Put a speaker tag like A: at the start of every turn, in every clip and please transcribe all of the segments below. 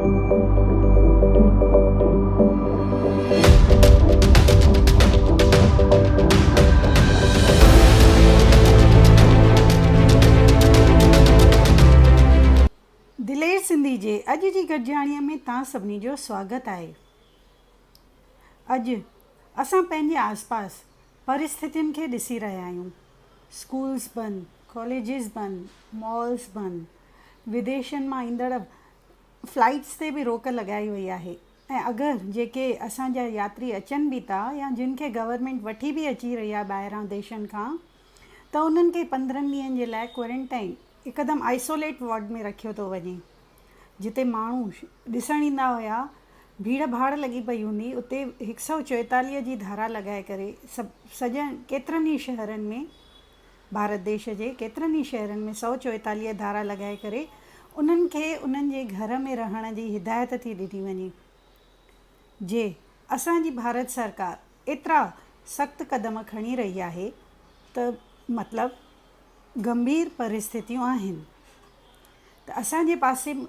A: दिलेर सिंधी जे अॼु जी गॾजाणीअ में तव्हां सभिनी जो स्वागत आहे। अॼु असां पंहिंजे आसपास परिस्थितियुनि खे ॾिसी रहिया आहियूं। स्कूल्स बंदि, कॉलेजिस बंदि, मॉल्स बंदि, विदेशनि मां ईंदड़ फ्लाइट्स ते बि रोक लॻाई वई आहे। ऐं अगरि जेके असांजा यात्री अचनि बि था या जिन खे गवर्नमेंट वठी बि अची रही आहे ॿाहिरां देशनि खां, त उन्हनि खे 15 ॾींहंनि जे लाइ क्वारंटाइन हिकदमि आइसोलेट वार्ड में रखियो थो वञे। जिते माण्हू ॾिसणु ईंदा हुया, भीड़ भाड़ लॻी पई हूंदी, उते 144 जी धारा लॻाए करे केतिरनि ई शहरनि में, भारत देश जे केतिरनि ई शहरनि में 144 धारा लॻाए करे उन्हनि खे उन्हनि जे घर में रहण जी हिदायत थी ॾिनी वञे। जे असांजी भारत सरकार एतिरा सख़्तु क़दम खणी रही आहे त मतिलबु गंभीर परिस्थितियूं आहिनि। त असांजे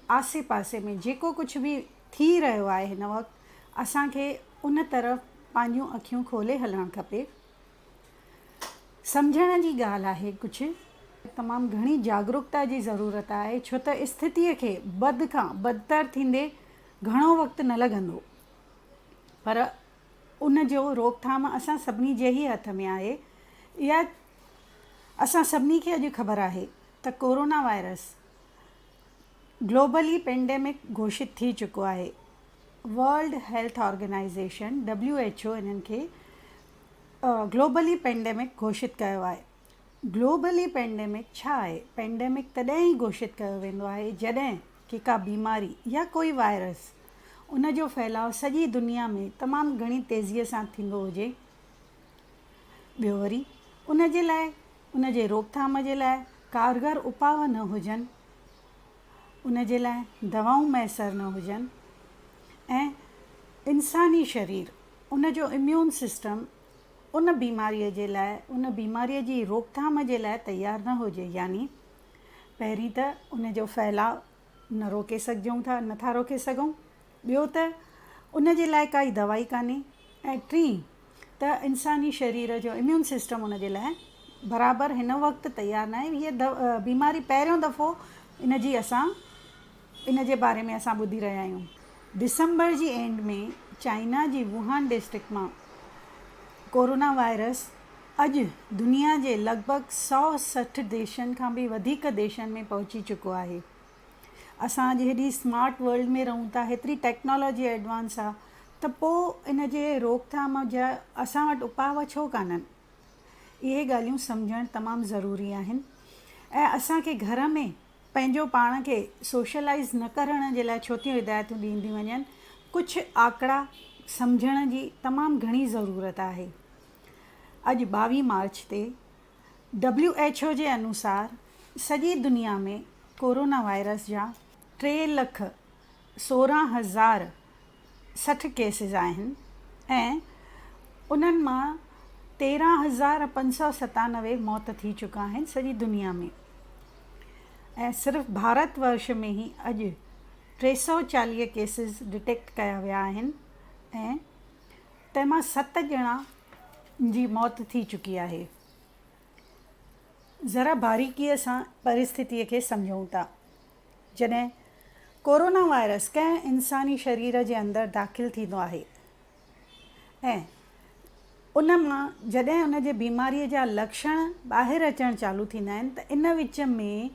A: आसे पासे में जेको कुझु बि थी रहियो आहे हिन वक़्तु, असांखे उन तरफ़ पंहिंजूं अखियूं खोले हलणु खपे। सम्झण जी ॻाल्हि आहे, कुझु तमामु घणी जागरूकता जी ज़रूरत आहे, छो त स्थितीअ खे बद खां बदतर थींदे घणो वक़्तु न लॻंदो, पर उन जो रोकथाम असां सभिनी जे ई हथ में आहे। इहा असां सभिनी खे अॼु ख़बर आहे त कोरोना वायरस ग्लोबली पेंडेमिक घोषित थी चुको आहे। वर्ल्ड हेल्थ ऑर्गेनाइज़ेशन WHO इन्हनि खे ग्लोबली पेंडेमिक घोषित कयो आहे। ग्लोबली पेंडेमिक छा आहे? पेंडेमिक तॾहिं ई घोषित कयो वेंदो आहे जॾहिं की का बीमारी या कोई वायरस, उन जो फैलाव सॼी दुनिया में तमामु घणी तेज़ीअ सां थींदो हुजे। ॿियो वरी उन जे लाइ, उन जे रोकथाम जे लाइ कारगर उपाउ न हुजनि, उन जे लाइ दवाऊं मैसर न हुजनि, ऐं इंसानी शरीर, उन जो इम्यून सिस्टम उन बीमारीअ जे लाइ, उन बीमारीअ जी रोकथाम जे लाइ तयारु न हुजे। यानी पहिरीं त उन जो फैलाव न रोके सघूं था, नथा रोके सघूं। ॿियो त उन जे लाइ काई दवाई कान्हे, ऐं टी त इंसानी शरीर जो इम्यून सिस्टम उन जे लाइ बराबरि हिन वक़्तु तयारु न आहे। हीअ बीमारी पहिरियों दफ़ो इन जे बारे में असां ॿुधी रहिया आहियूं। दिसंबर जी एंड में चाइना जी वुहान डिस्ट्रिक्ट मां कोरोना वायरस अॼु दुनिया जे लॻभॻि 160 देशनि खां बि वधीक देशनि में पहुची चुको आहे। असां अॼु हेॾी स्मार्ट वर्ल्ड में रहूं था, हेतिरी टेक्नोलॉजी एडवांस आहे, त पोइ इन जे रोकथाम जा असां वटि उपाउ छो कान्हनि? इहे ॻाल्हियूं सम्झणु तमामु ज़रूरी आहिनि। ऐं असांखे घर में पंहिंजो पाण खे सोशलाइज़ न करण जे लाइ छो थियूं हिदायतूं ॾींदियूं वञनि? कुझु आंकड़ा सम्झण जी तमामु घणी ज़रूरत आहे। अॼु 22 मार्च ते WHO जे अनुसार सॼी दुनिया में कोरोना वायरस जा 3,16,060 केसिस आहिनि, ऐं उन्हनि मां 13,597 मौत थी चुका आहिनि सॼी दुनिया में। ऐं सिर्फ़ु भारत वर्ष में ई अॼु 340 केसिस डिटेक्ट कया विया आहिनि, ऐं तंहिंमां 7 ॼणा जी मौत थी चुकी आहे। ज़रा बारीकीअ सां परिस्थितीअ खे सम्झूं था। जॾहिं कोरोना वायरस कंहिं इंसानी शरीर जे अंदरि दाख़िल थींदो आहे, ऐं उन मां जॾहिं उन जे बीमारीअ जा लक्षण ॿाहिरि अचणु चालू थींदा आहिनि, त इन विच में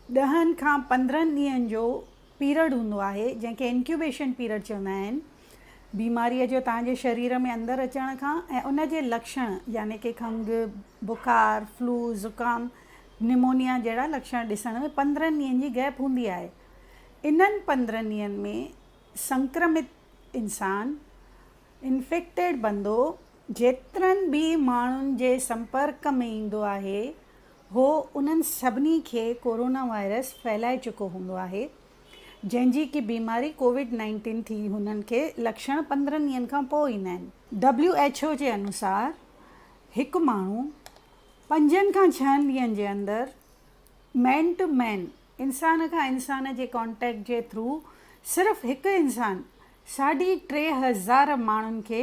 A: 10 खां 15 ॾींहंनि जो पीरियड हूंदो आहे, जंहिंखे इंक्यूबेशन पीरियड चवंदा आहिनि, बीमारीअ जो तव्हांजे शरीर में अंदरि अचण खां। ऐं उन जे लक्षण यानी कि खंघि, बुखार, फ्लू, ज़ुकाम, निमोनिया जहिड़ा लक्षण ॾिसण में 15 ॾींहंनि जी गैप हूंदी आहे। इन्हनि 15 ॾींहंनि में संक्रमित इंसान, इन्फेक्टेड बंदो जेतिरनि बि माण्हुनि जे संपर्क में ईंदो आहे, हो उन्हनि सभिनी खे कोरोना वायरस फैलाए चुको हूंदो आहे, जंहिंजी की बीमारी COVID-19 थी। हुननि खे लक्षण 15 ॾींहंनि खां पोइ ईंदा आहिनि। WHO जे अनुसार हिकु माण्हू 5 खां 6 ॾींहंनि जे अंदरि मैन टू मैन, इंसान खां इंसान जे कॉन्टेक्ट जे थ्रू सिर्फ़ु हिकु इंसानु 3,500 माण्हुनि खे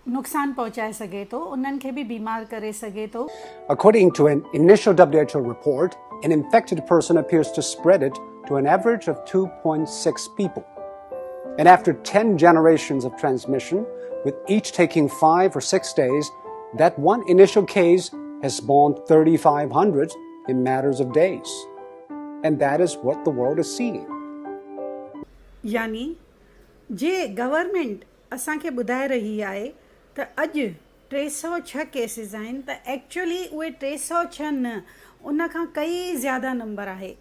A: नुक़सानु पहुचाए सघे थो, उन्हनि खे बि बीमार करे सघे थो.
B: According to an initial WHO report, an infected person appears to spread it to an average of 2.6 people. And after 10 generations of transmission, with each taking 5 or 6 days, that one initial case has spawned 3,500 in matters of days. And that is what the world is seeing.
A: यानी जे government असांखे ॿुधाए रही आहे त अॼु 306 cases आहिनि, त actually उहे 306 न, उन खां कई ज़्यादा नंबर आहे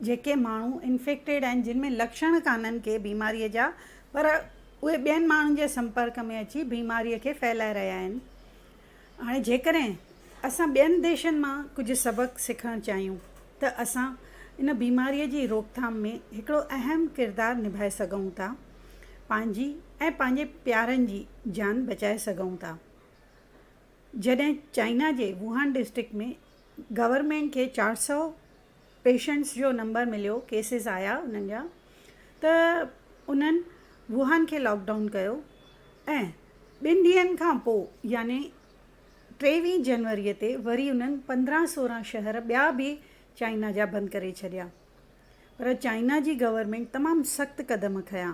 A: जेके माण्हू इन्फेक्टेड आहिनि, जिन में लक्षण कान्हनि के बीमारीअ जा, पर उहे ॿियनि माण्हुनि जे संपर्क में अची बीमारीअ खे फैलाए रहिया आहिनि. हाणे जेकॾहिं असां ॿियनि देशनि मां कुझु सबक़ु सिखणु चाहियूं त असां इन बीमारीअ जी रोकथाम में हिकिड़ो अहम किरदारु निभाए सघूं था, पंहिंजी ऐं पंहिंजे प्यारनि जी जान बचाए सघूं था. जॾहिं चाइना जे वुहान डिस्ट्रिक्ट में गवर्नमेंट खे 400 पेशेंट्स जो नंबर मिलियो, केसिस आया उन्हनि जा, त उन्हनि वुहान खे लॉकडाउन कयो ऐं 2 ॾींहंनि खां पोइ यानी 23 जनवरीअ ते वरी उन्हनि 15-16 शहर ॿिया बि चाइना जा बंदि करे छॾिया. पर चाइना जी गवर्नमेंट तमामु सख़्तु क़दम खयां.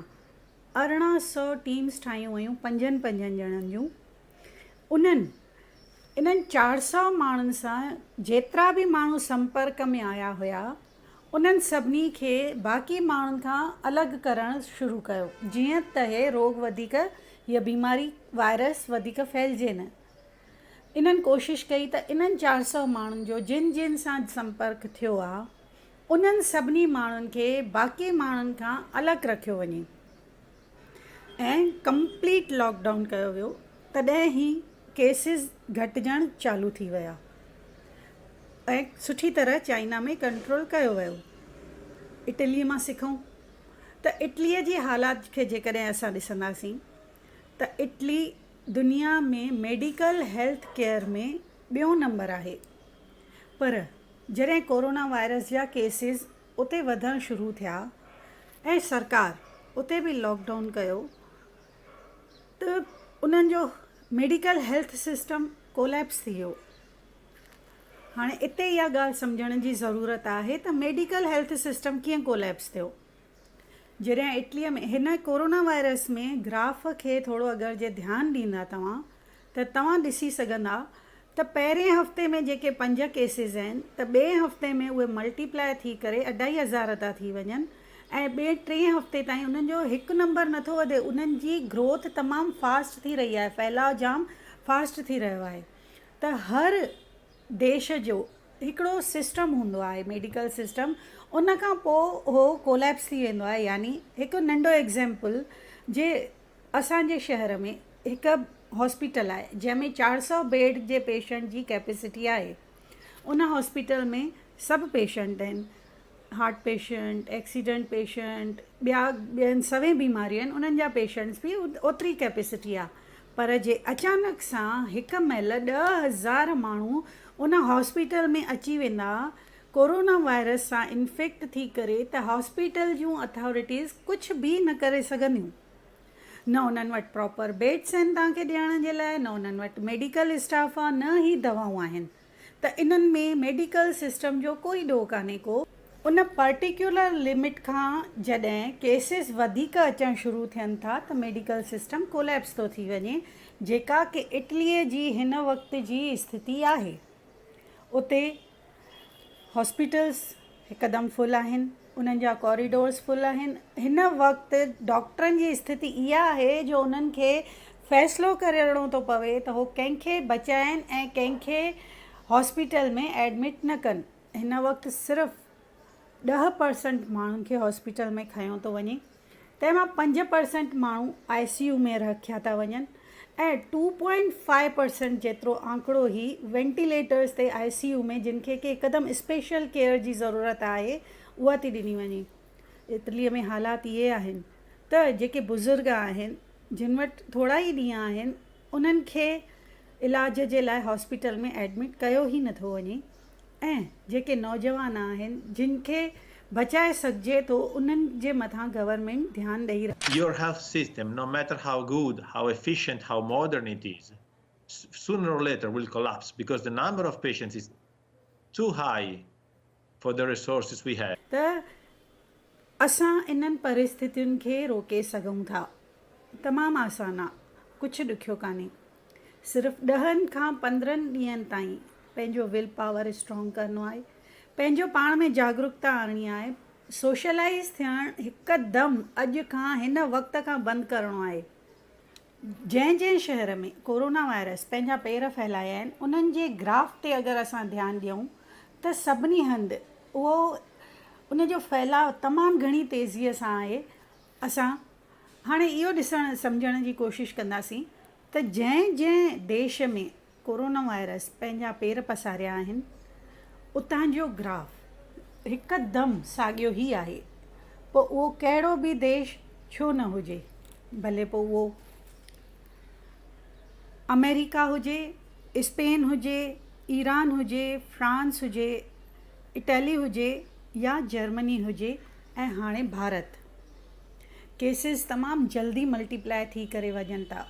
A: 1800 टीम्स ठाहियूं हुयूं 5-5 ॼणनि जूं. इन्हनि 400 माण्हुनि सां जेतिरा बि माण्हू संपर्क में आया हुया, उन्हनि सभिनी खे बाक़ी माण्हुनि खां अलॻि करणु शुरू कयो, जीअं त हे रोग वधीक या बीमारी वायरस वधीक फैलिजे न. इन्हनि कोशिशि कई त इन्हनि 400 माण्हुनि जो जिन सां संपर्क थियो आहे, उन्हनि सभिनी माण्हुनि खे बाक़ी माण्हुनि खां अलॻि रखियो वञे ऐं कंप्लीट लॉकडाउन कयो वियो. तॾहिं ई केसिस घटिजणु चालू थी विया ऐं सुठी तरह चाइना में कंट्रोल कयो वियो. इटलीअ मां सिखूं त इटलीअ जी हालात खे जेकॾहिं असां ॾिसंदासीं त इटली दुनिया में मेडिकल हेल्थ केयर में ॿियों नंबर आहे. पर जॾहिं कोरोना वायरस जा केसिस उते वधणु शुरू थिया ऐं सरकार उते बि लॉकडाउन कयो, त उन्हनि जो मेडिकल हेल्थ सिस्टम कोलैप्स थी वियो. हाणे इते इहा ॻाल्हि सम्झण जी ज़रूरत आहे त मेडिकल हेल्थ सिस्टम कीअं कोलैप्स थियो. जॾहिं इटलीअ में हिन कोरोना वायरस में ग्राफ खे थोरो अगरि जे ध्यानु ॾींदा तव्हां, त तव्हां ॾिसी सघंदा त पहिरें हफ़्ते में जेके 5 केसिस आहिनि, त ॿिए हफ़्ते में उहे मल्टीप्लाए थी करे 2500 था थी वञनि ऐं ॿिए 3 हफ़्ते ताईं उन्हनि जो हिकु नंबर नथो वधे. उन्हनि जी ग्रोथ तमामु फास्ट थी रही आहे, फैलाव जाम फास्ट थी रहियो आहे. त हर देश जो हिकिड़ो सिस्टम हूंदो आहे, मेडिकल सिस्टम, उन खां पोइ उहो कोलैप्स थी वेंदो आहे. यानी हिकु नंढो एग्ज़ाम्पल, जे असांजे शहर में हिकु हॉस्पिटल आहे जंहिंमें 400 बेड जे पेशेंट जी कैपेसिटी आहे. उन हॉस्पिटल में सभु पेशेंट आहिनि, हार्ट पेशेंट, एक्सीडेंट पेशेंट, ॿियनि सभई बीमारियूं आहिनि, उन्हनि जा पेशेंट्स बि ओतिरी कैपेसिटी आहे. पर जे अचानक सां हिकु महिल 10,000 माण्हू उन हॉस्पिटल में अची वेंदा कोरोना वायरस सां इन्फेक्ट थी करे, त हॉस्पिटल जूं अथॉरिटीज़ कुझु बि न करे सघंदियूं. न उन्हनि वटि प्रॉपर बेड्स आहिनि तव्हांखे ॾियण जे लाइ, न उन्हनि वटि मेडिकल स्टाफ आहे, न ई दवाऊं आहिनि. त इन्हनि में मेडिकल सिस्टम जो कोई ॾोह कान्हे को. उन पर्टिकुलर लिमिट खां जॾहिं केसिस वधीक अचणु शुरू थियनि था, त मेडिकल सिस्टम कोलैप्स थो थी वञे, जेका कि इटलीअ जी हिन वक़्त जी स्थिति आहे. उते हॉस्पिटल्स हिकदमि फुल आहिनि, उन्हनि जा कॉरिडोर्स फुल आहिनि. हिन वक़्तु डॉक्टरनि जी स्थिति इहा आहे जो उन्हनि खे फ़ैसिलो करणो थो पवे त उहो कंहिंखे बचाइनि ऐं कंहिंखे हॉस्पिटल में एडमिट न कनि. हिन वक़्तु सिर्फ़ु 10% माण्हुनि खे हॉस्पिटल में खयों थो वञे, तंहिंमां 5% माण्हू ICU में रखिया था वञनि ऐं 2.5% जेतिरो आंकड़ो ई वेंटिलेटर्स ते ICU में, जिन खे की हिकदमि स्पेशल केयर जी ज़रूरत आहे, उहा थी ॾिनी वञे. इटलीअ में हालात इहे आहिनि त जेके बुज़ुर्ग आहिनि, जिन वटि थोरा ई ॾींहं आहिनि, उन्हनि खे इलाज जे लाइ हॉस्पिटल में एडमिट कयो ई नथो वञे. ऐं जेके नौजवान आहिनि, जिन खे बचाए सघिजे थो उन्हनि जे मथां गवर्नमेंट ध्यानु ॾेई रही।
C: Your health system, no matter how good, how efficient, how modern it is, sooner or later will collapse because the number of patients is too high for the resources we have.
A: त असां इन्हनि परिस्थितियुनि खे रोके सघूं था। तमामु आसान आहे, कुझु ॾुखियो कान्हे। सिर्फ़ु 10 खां 15 ॾींहंनि ताईं पंहिंजो विल पावर स्ट्रॉन्ग करिणो आहे, पंहिंजो पाण में जागरूकता आणणी आहे, सोशलाइज़ थियणु हिकदमि अॼु खां हिन वक़्त खां बंदि करिणो आहे। जंहिं जंहिं शहर में कोरोना वायरस पंहिंजा पेर फैलाया आहिनि उन्हनि जे ग्राफ ते अगरि असां ध्यानु ॾियूं त सभिनी हंधि उहो उनजो फैलाव तमामु घणी तेज़ीअ सां आहे। असां हाणे इहो ॾिसणु सम्झण जी कोशिशि कंदासीं त जंहिं जंहिं देश में कोरोना वायरस पंहिंजा पेर पसारिया आहिनि उतां जो ग्राफ हिकदमि साॻियो ई आहे। पोइ उहो कहिड़ो बि देश छो न हुजे, भले पोइ उहो अमेरिका हुजे, स्पेन हुजे, ईरान हुजे, फ्रांस हुजे, इटली हुजे या जर्मनी हुजे ऐं हाणे भारत। केसिस तमामु जल्दी मल्टीप्लाए थी करे वञनि था।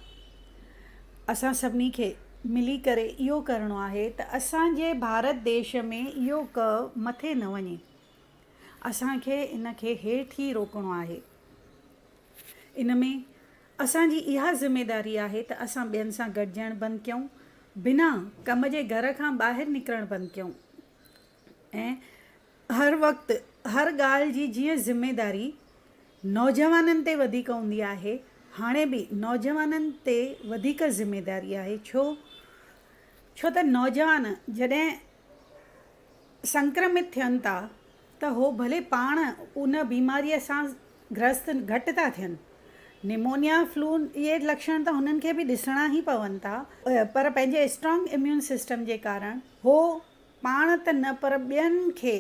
A: असां सभिनी खे मिली करे इहो करिणो आहे त असांजे भारत देश में इहो कर्व मथे न वञे। असांखे इन खे हेठि ई रोकणो आहे। इन में असांजी इहा ज़िमेदारी आहे त असां ॿियनि सां गॾिजणु बंदि कयूं, बिना कम जे घर खां ॿाहिरि निकिरणु बंदि कयूं ऐं हर वक़्तु हर ॻाल्हि जी जीअं ज़िमेदारी नौजवाननि ते वधीक हूंदी आहे, हाणे बि नौजवाननि ते वधीक ज़िमेदारी आहे। छो त नौजवान जॾहिं संक्रमित थियनि था त हो भले पाण उन बीमारीअ सां ग्रस्त घटि था थियनि। निमोनिया फ्लू इहे लक्षण त हुननि खे बि ॾिसणा ई पवनि था, पर पंहिंजे स्ट्रॉन्ग इम्यून सिस्टम जे कारण हो पाण त न पर ॿियनि खे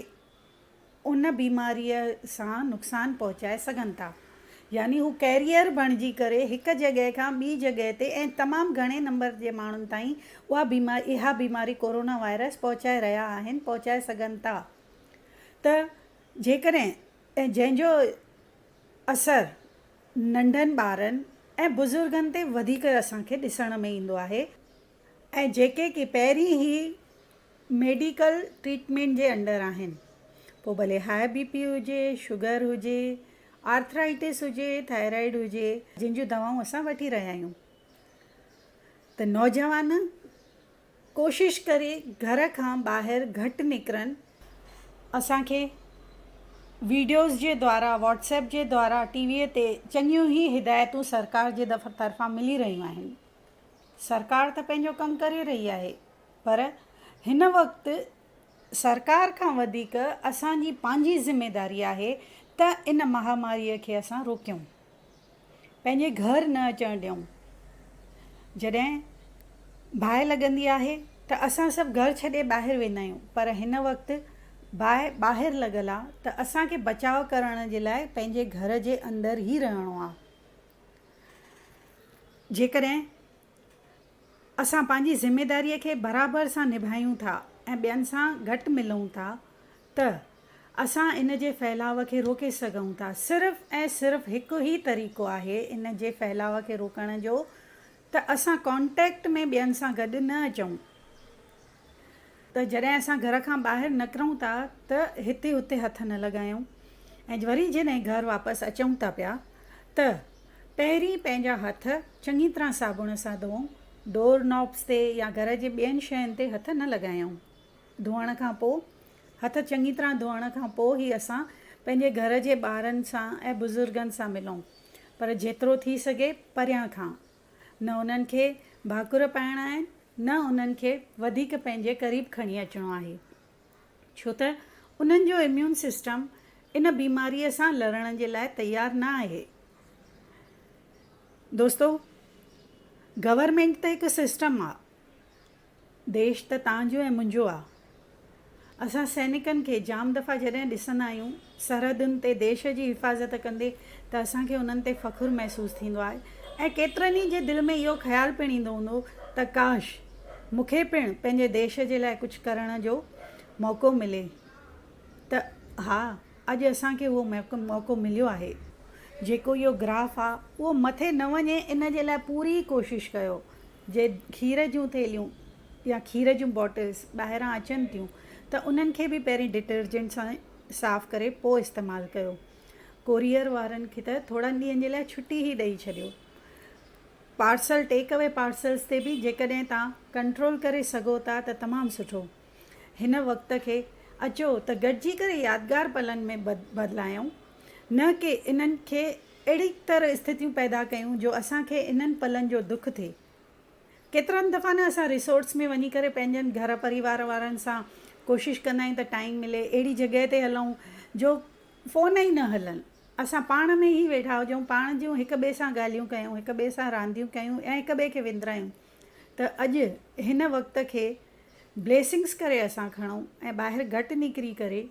A: उन बीमारीअ सां नुक़सानु पहुचाए सघनि था। यानी हू कैरियर बणिजी करे हिकु जॻह खां ॿी जॻह ते ऐं तमामु घणे नंबर जे माण्हुनि ताईं इहा बीमारी कोरोना वायरस पहुचाए रहिया आहिनि, पहुचाए सघनि था। त जेकॾहिं जंहिंजो असरु नंढनि ॿारनि ऐं बुज़ुर्गनि ते वधीक असांखे ॾिसण में ईंदो आहे ऐं जेके कि पहिरीं ई मेडिकल ट्रीटमेंट जे अंडर आहिनि, पोइ भले हाई बीपी हुजे, शुगर हुजे, आर्थराइटिस हुजे, थायराइड हुजे, जिन जूं दवाऊं असां वठी रहिया आहियूं। त नौजवान कोशिशि करे घर खां ॿाहिरि घटि निकिरनि। असांखे वीडियोज़ जे द्वारा, व्हाट्सएप जे द्वारा, टीवीअ ते चङियूं ई हिदायतूं सरकार जे तरफ़ां मिली रहियूं आहिनि। सरकार त पंहिंजो कमु करे रही आहे, पर हिन वक़्तु सरकार खां वधीक असांजी पंहिंजी ज़िमेदारी आहे त इन महामारीअ खे असां रोकियूं, पंहिंजे घर न अचणु ॾियूं। जॾहिं बाहि लॻंदी आहे त असां सभु घर छॾे ॿाहिरि वेंदा आहियूं, पर हिन वक़्तु ॿाहिरि लॻल आहे त असांखे बचाव करण जे लाइ पंहिंजे घर जे अंदरि ई रहणो आहे। जेकॾहिं असां पंहिंजी ज़िमेदारीअ खे बराबरि सां निभायूं था ऐं ॿियनि सां घटि मिलूं था त असां इन जे फैलाव खे रोके सघूं था। सिर्फ़ु ऐं सिर्फ़ु हिकु ई तरीक़ो आहे इन जे फैलाव खे रोकण जो, त असां कॉन्टेक्ट में ॿियनि सां गॾु न अचूं। त जॾहिं असां घर खां ॿाहिरि निकिरूं था त हिते हुते हथ न लॻायूं ऐं वरी जॾहिं घर वापसि अचूं था पिया त पहिरीं पंहिंजा हथ चङी तरह साबुण सां धोऊं, डोर नॉब्स ते या घर जे ॿियनि शयुनि ते हथ न लॻायूं। धोअण खां पोइ हथ चङी तरह धोअण खां पोइ ई असां पंहिंजे घर जे ॿारनि सां ऐं बुज़ुर्गनि सां मिलूं, पर जेतिरो थी सघे परियां खां। न उन्हनि खे भाकुर पाइणा आहिनि, न उन्हनि खे वधीक पंहिंजे क़रीब खणी अचिणो आहे, छो त उन्हनि जो इम्यून सिस्टम इन बीमारीअ सां लड़ण जे लाइ तयारु न आहे। दोस्तो, गवर्नमेंट त हिकु सिस्टम आहे, देश त तव्हांजो ऐं मुंहिंजो आहे। असां सैनिकनि खे जाम दफ़ा जॾहिं ॾिसंदा आहियूं सरहदुनि ते देश जी हिफ़ाज़त कंदे, त असांखे उन्हनि ते फ़ख़ुरु महसूसु थींदो आहे ऐं केतिरनि ई जे दिलि में इहो ख़्यालु पिणु ईंदो हूंदो त काश मूंखे पिणु पंहिंजे देश जे लाइ कुझु करण जो मौक़ो मिले। त हा, अॼु असांखे उहो मौक़ो मिलियो आहे। जेको इहो ग्राफ आहे उहो मथे न वञे, इन जे लाइ पूरी कोशिशि कयो। जे खीर जूं थेलियूं या खीर जूं बॉटल्स ॿाहिरां अचनि थियूं त उन्हनि खे बि पहिरीं डिटर्जेंट सां साफ़ु करे पोइ इस्तेमालु कयो। कोरियर वारनि खे त थोड़नि ॾींहंनि जे लाइ छुटी ई ॾेई छॾियो। पार्सल टेक अवे पार्सल्स ते बि जेकॾहिं तव्हां कंट्रोल करे सघो था त तमामु सुठो। हिन वक़्त खे अचो त गॾिजी करे यादगार पलनि में बदिलायूं, न कि इन्हनि खे अहिड़ी तरह स्थितियूं पैदा कयूं जो असांखे इन्हनि पलनि जो दुख थिए। केतिरनि दफ़ा न असां रिसोर्ट्स में वञी करे पंहिंजनि घर परिवार वारनि सां कोशिशि कंदा आहियूं त टाइम मिले, अहिड़ी जॻह ते हलूं जो फ़ोन ई न हलनि, असां पाण में ई वेठा हुजूं, पाण जूं हिक ॿिए सां ॻाल्हियूं कयूं, हिक ॿिए सां रांदियूं कयूं ऐं हिक ॿिए खे विंदरायूं। त अॼु हिन वक़्त खे ब्लेसिंग्स करे असां खणूं ऐं ॿाहिरि घटि निकिरी करे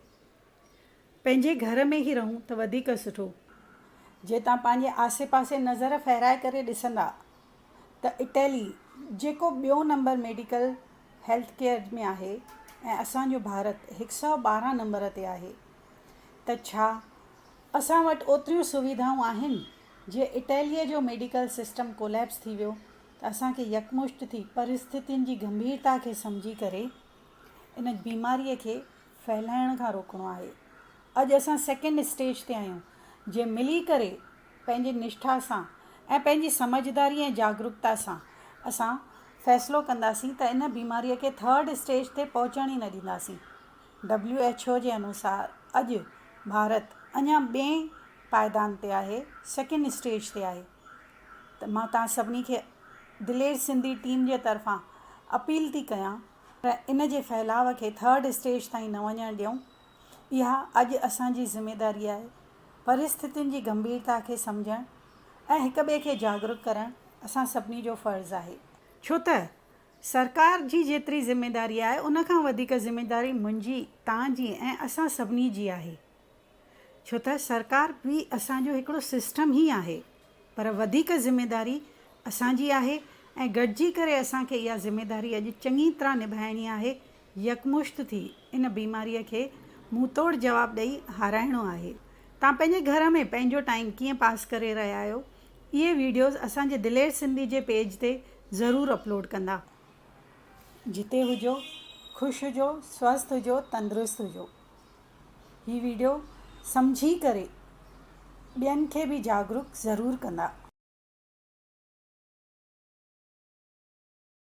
A: पंहिंजे घर में ई रहूं त वधीक सुठो। जे तव्हां पंहिंजे आसे पासे नज़र फेराए करे ॾिसंदा त इटली जेको ॿियो नंबर मेडिकल हेल्थ केयर में आहे ऐं असांजो भारत 112 नंबर ते आहे, त छा असां वटि ओतिरियूं सुविधाऊं आहिनि? जे इटलीअ जो मेडिकल सिस्टम कोलैप्स थी वियो त असांखे यकमुश्त थी परिस्थितियुनि जी गंभीरता खे सम्झी करे इन बीमारीअ खे फैलाइण खां रोकणो आहे। अॼु असां सेकेंड स्टेज ते आहियूं, जे मिली करे पंहिंजे निष्ठा सां ऐं पंहिंजी समझदारी ऐं जागरूकता सां असां फ़ैसिलो कंदासीं त इन बीमारीअ खे थर्ड स्टेज ते पहुचण ई न ॾींदासीं। WHO जे अनुसार अॼु भारत अञा ॿिएं पायदान ते आहे, सेकेंड स्टेज ते आहे। त मां तव्हां सभिनी खे दिलेर सिंधी टीम जे तरफ़ां अपील थी कयां त इन जे फैलाव खे थर्ड स्टेज ताईं न वञणु ॾियूं। इहा अॼु असांजी ज़िम्मेदारी आहे। परिस्थितियुनि जी गंभीरता खे सम्झणु ऐं हिक ॿिए खे जागरूक करणु असां सभिनी जो फ़र्ज़ु आहे। छो त सरकार जी जेतिरी ज़िम्मेदारी आहे उनखां वधीक ज़िम्मेदारी मुंहिंजी, तव्हांजी ऐं असां सभिनी जी आहे। छो त सरकार बि असांजो हिकिड़ो सिस्टम ई आहे, पर वधीक ज़िम्मेदारी असांजी आहे ऐं गॾिजी करे असांखे इहा ज़िम्मेदारी अॼु चङी तरह निभाइणी आहे। यकमुश्त थी इन बीमारीअ खे मुंहुं तोड़ जवाबु ॾेई हाराइणो आहे। तव्हां पंहिंजे घर में पंहिंजो टाइम कीअं पास करे रहिया आहियो, इहे वीडियोज़ असांजे दिलेर सिंधी जे पेज ते ज़रूरु अपलोड कंदा। जिते हुजो, ख़ुशि हुजो, स्वस्थ हुजो, तंदुरुस्त हुजो। हीअ वीडियो सम्झी करे ॿियनि खे बि जागरूक ज़रूरु कंदा।